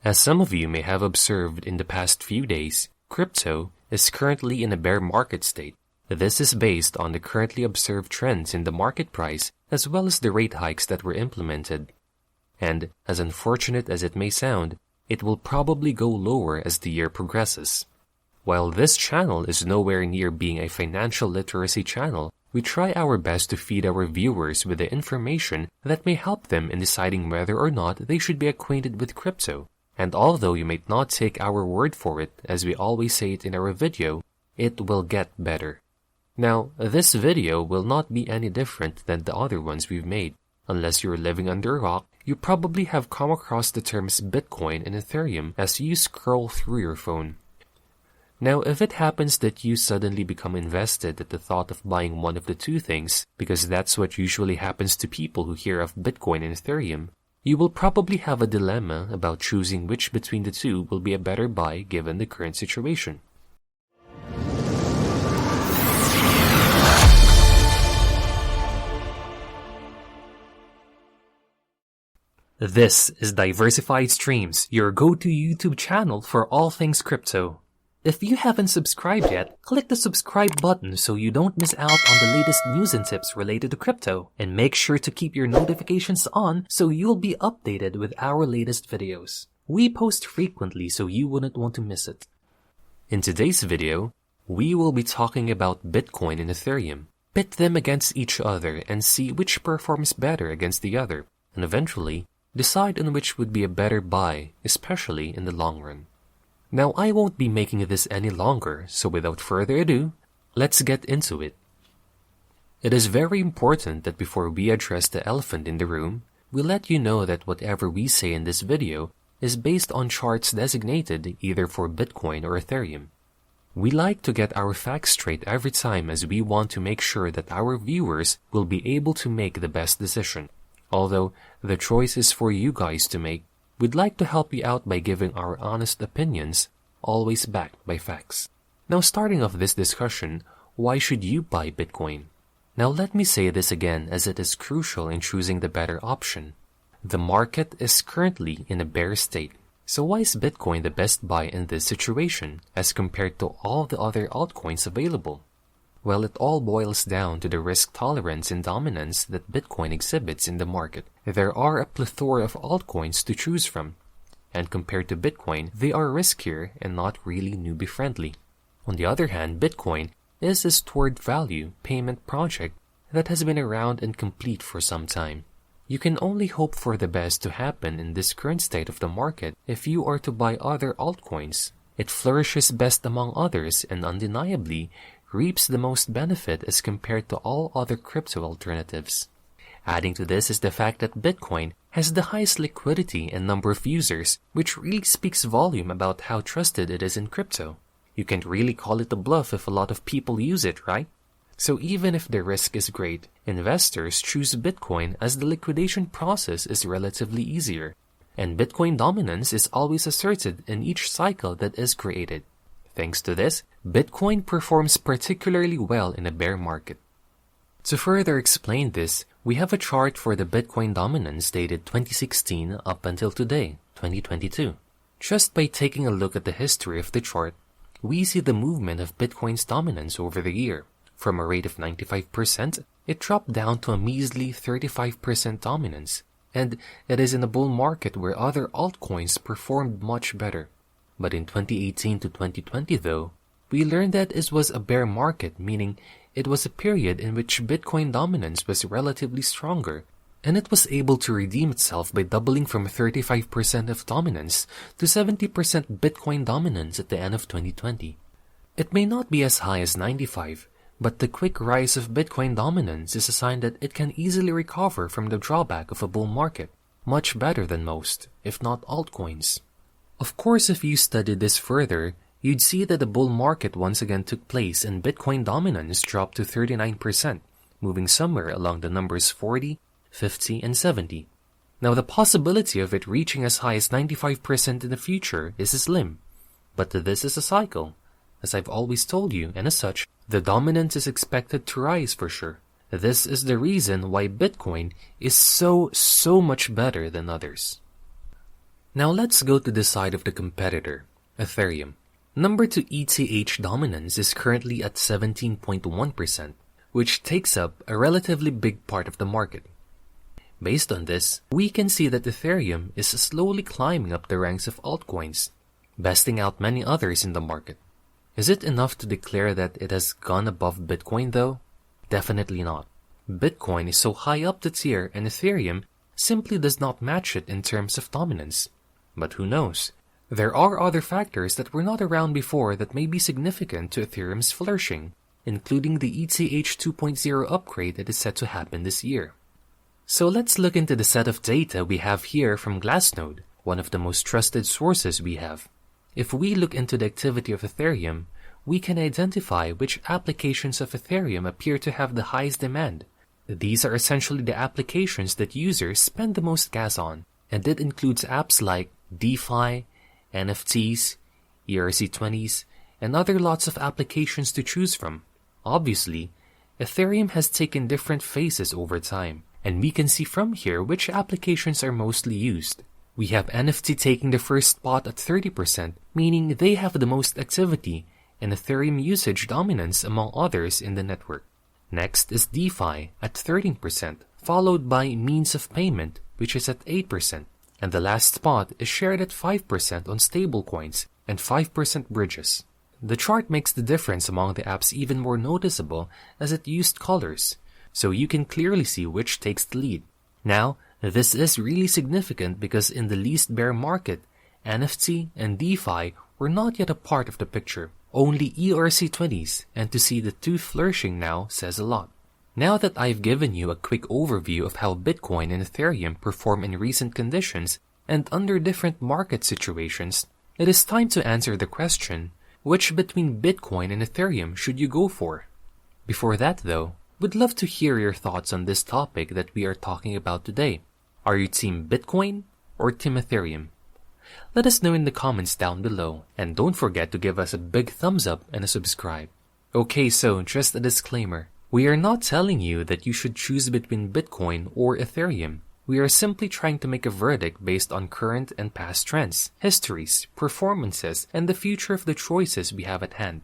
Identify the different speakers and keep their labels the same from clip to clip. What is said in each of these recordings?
Speaker 1: As some of you may have observed in the past few days, crypto is currently in a bear market state. This is based on the currently observed trends in the market price as well as the rate hikes that were implemented. And, as unfortunate as it may sound, it will probably go lower as the year progresses. While this channel is nowhere near being a financial literacy channel, we try our best to feed our viewers with the information that may help them in deciding whether or not they should be acquainted with crypto. And although you might not take our word for it, as we always say it in our video, it will get better. Now, this video will not be any different than the other ones we've made. Unless you're living under a rock, you probably have come across the terms Bitcoin and Ethereum as you scroll through your phone. Now, if it happens that you suddenly become invested at the thought of buying one of the two things, because that's what usually happens to people who hear of Bitcoin and Ethereum, you will probably have a dilemma about choosing which between the two will be a better buy given the current situation. This is Diversified Streams, your go-to YouTube channel for all things crypto. If you haven't subscribed yet, click the subscribe button so you don't miss out on the latest news and tips related to crypto, and make sure to keep your notifications on so you'll be updated with our latest videos. We post frequently so you wouldn't want to miss it. In today's video, we will be talking about Bitcoin and Ethereum, pit them against each other and see which performs better against the other, and eventually, decide on which would be a better buy, especially in the long run. Now, I won't be making this any longer, so without further ado, let's get into it. It is very important that before we address the elephant in the room, we let you know that whatever we say in this video is based on charts designated either for Bitcoin or Ethereum. We like to get our facts straight every time as we want to make sure that our viewers will be able to make the best decision. Although the choice is for you guys to make, we'd like to help you out by giving our honest opinions, always backed by facts. Now, starting off this discussion, why should you buy Bitcoin? Now let me say this again as it is crucial in choosing the better option. The market is currently in a bear state, so why is Bitcoin the best buy in this situation as compared to all the other altcoins available? Well, it all boils down to the risk tolerance and dominance that Bitcoin exhibits in the market. There are a plethora of altcoins to choose from, and compared to Bitcoin, they are riskier and not really newbie-friendly. On the other hand, Bitcoin is a stored value payment project that has been around and complete for some time. You can only hope for the best to happen in this current state of the market if you are to buy other altcoins. It flourishes best among others and undeniably reaps the most benefit as compared to all other crypto alternatives. Adding to this is the fact that Bitcoin has the highest liquidity and number of users, which really speaks volume about how trusted it is in crypto. You can't really call it a bluff if a lot of people use it, right? So even if the risk is great, investors choose Bitcoin as the liquidation process is relatively easier, and Bitcoin dominance is always asserted in each cycle that is created. Thanks to this, Bitcoin performs particularly well in a bear market. To further explain this, we have a chart for the Bitcoin dominance dated 2016 up until today, 2022. Just by taking a look at the history of the chart, we see the movement of Bitcoin's dominance over the year. From a rate of 95%, it dropped down to a measly 35% dominance, and it is in a bull market where other altcoins performed much better. But in 2018 to 2020 though, we learned that it was a bear market, meaning it was a period in which Bitcoin dominance was relatively stronger, and it was able to redeem itself by doubling from 35% of dominance to 70% Bitcoin dominance at the end of 2020. It may not be as high as 95, but the quick rise of Bitcoin dominance is a sign that it can easily recover from the drawback of a bull market, much better than most, if not altcoins. Of course, if you studied this further, you'd see that the bull market once again took place and Bitcoin dominance dropped to 39%, moving somewhere along the numbers 40, 50, and 70. Now, the possibility of it reaching as high as 95% in the future is slim, but this is a cycle. As I've always told you, and as such, the dominance is expected to rise for sure. This is the reason why Bitcoin is so much better than others. Now let's go to the side of the competitor, Ethereum. Number 2 ETH Dominance is currently at 17.1%, which takes up a relatively big part of the market. Based on this, we can see that Ethereum is slowly climbing up the ranks of altcoins, besting out many others in the market. Is it enough to declare that it has gone above Bitcoin though? Definitely not. Bitcoin is so high up the tier and Ethereum simply does not match it in terms of dominance. But who knows? There are other factors that were not around before that may be significant to Ethereum's flourishing, including the ETH 2.0 upgrade that is set to happen this year. So let's look into the set of data we have here from Glassnode, one of the most trusted sources we have. If we look into the activity of Ethereum, we can identify which applications of Ethereum appear to have the highest demand. These are essentially the applications that users spend the most gas on, and it includes apps like DeFi, NFTs, ERC20s, and other lots of applications to choose from. Obviously, Ethereum has taken different phases over time, and we can see from here which applications are mostly used. We have NFT taking the first spot at 30%, meaning they have the most activity and Ethereum usage dominance among others in the network. Next is DeFi at 13%, followed by means of payment, which is at 8%. And the last spot is shared at 5% on stablecoins and 5% bridges. The chart makes the difference among the apps even more noticeable as it used colors, so you can clearly see which takes the lead. Now, this is really significant because in the least bear market, NFT and DeFi were not yet a part of the picture, only ERC20s, and to see the two flourishing now says a lot. Now that I've given you a quick overview of how Bitcoin and Ethereum perform in recent conditions and under different market situations, it is time to answer the question, which between Bitcoin and Ethereum should you go for? Before that though, we'd love to hear your thoughts on this topic that we are talking about today. Are you Team Bitcoin or Team Ethereum? Let us know in the comments down below, and don't forget to give us a big thumbs up and a subscribe. Okay, so just a disclaimer. We are not telling you that you should choose between Bitcoin or Ethereum. We are simply trying to make a verdict based on current and past trends, histories, performances, and the future of the choices we have at hand.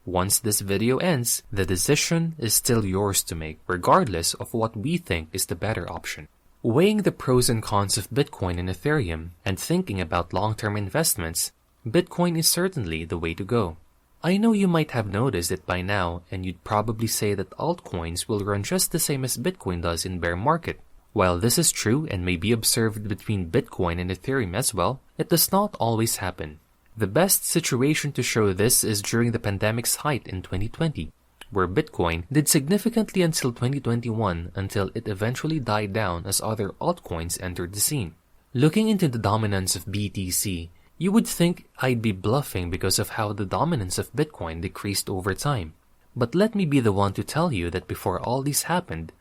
Speaker 1: Once this video ends, the decision is still yours to make, regardless of what we think is the better option. Weighing the pros and cons of Bitcoin and Ethereum, and thinking about long-term investments, Bitcoin is certainly the way to go. I know you might have noticed it by now, and you'd probably say that altcoins will run just the same as Bitcoin does in bear market. While this is true and may be observed between Bitcoin and Ethereum as well, it does not always happen. The best situation to show this is during the pandemic's height in 2020, where Bitcoin did significantly until 2021 until it eventually died down as other altcoins entered the scene. Looking into the dominance of BTC, you would think I'd be bluffing because of how the dominance of Bitcoin decreased over time. But let me be the one to tell you that before all this happened,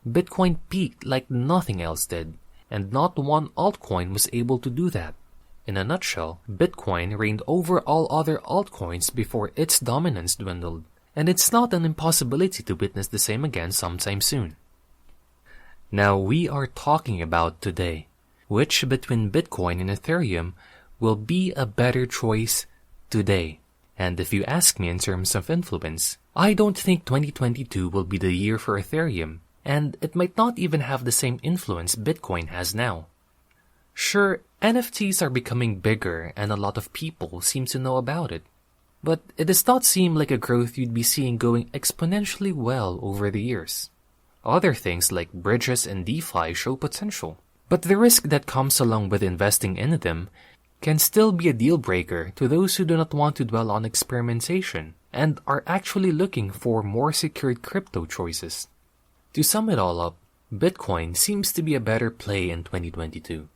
Speaker 1: Bitcoin peaked like nothing else did, and not one altcoin was able to do that. In a nutshell, Bitcoin reigned over all other altcoins before its dominance dwindled, and it's not an impossibility to witness the same again sometime soon. Now we are talking about today, which between Bitcoin and Ethereum will be a better choice today. And if you ask me in terms of influence, I don't think 2022 will be the year for Ethereum, and it might not even have the same influence Bitcoin has now. Sure, NFTs are becoming bigger and a lot of people seem to know about it, but it does not seem like a growth you'd be seeing going exponentially well over the years. Other things like bridges and DeFi show potential, but the risk that comes along with investing in them can still be a deal breaker to those who do not want to dwell on experimentation and are actually looking for more secured crypto choices. To sum it all up, Bitcoin seems to be a better play in 2022.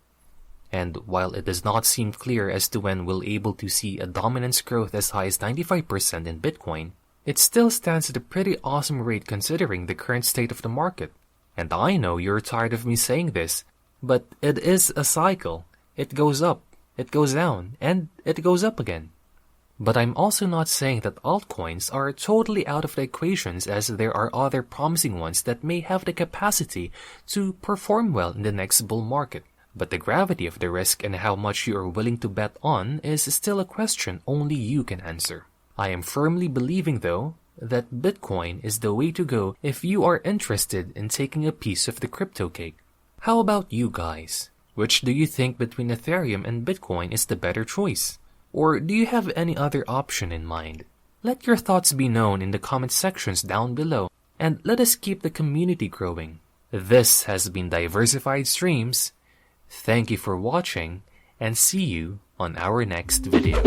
Speaker 1: And while it does not seem clear as to when we'll able to see a dominance growth as high as 95% in Bitcoin, it still stands at a pretty awesome rate considering the current state of the market. And I know you're tired of me saying this, but it is a cycle. It goes up, it goes down, and it goes up again. But I'm also not saying that altcoins are totally out of the equations, as there are other promising ones that may have the capacity to perform well in the next bull market. But the gravity of the risk and how much you are willing to bet on is still a question only you can answer. I am firmly believing, though, that Bitcoin is the way to go if you are interested in taking a piece of the crypto cake. How about you guys? Which do you think between Ethereum and Bitcoin is the better choice? Or do you have any other option in mind? Let your thoughts be known in the comment sections down below, and let us keep the community growing. This has been Diversified Streams. Thank you for watching, and see you on our next video.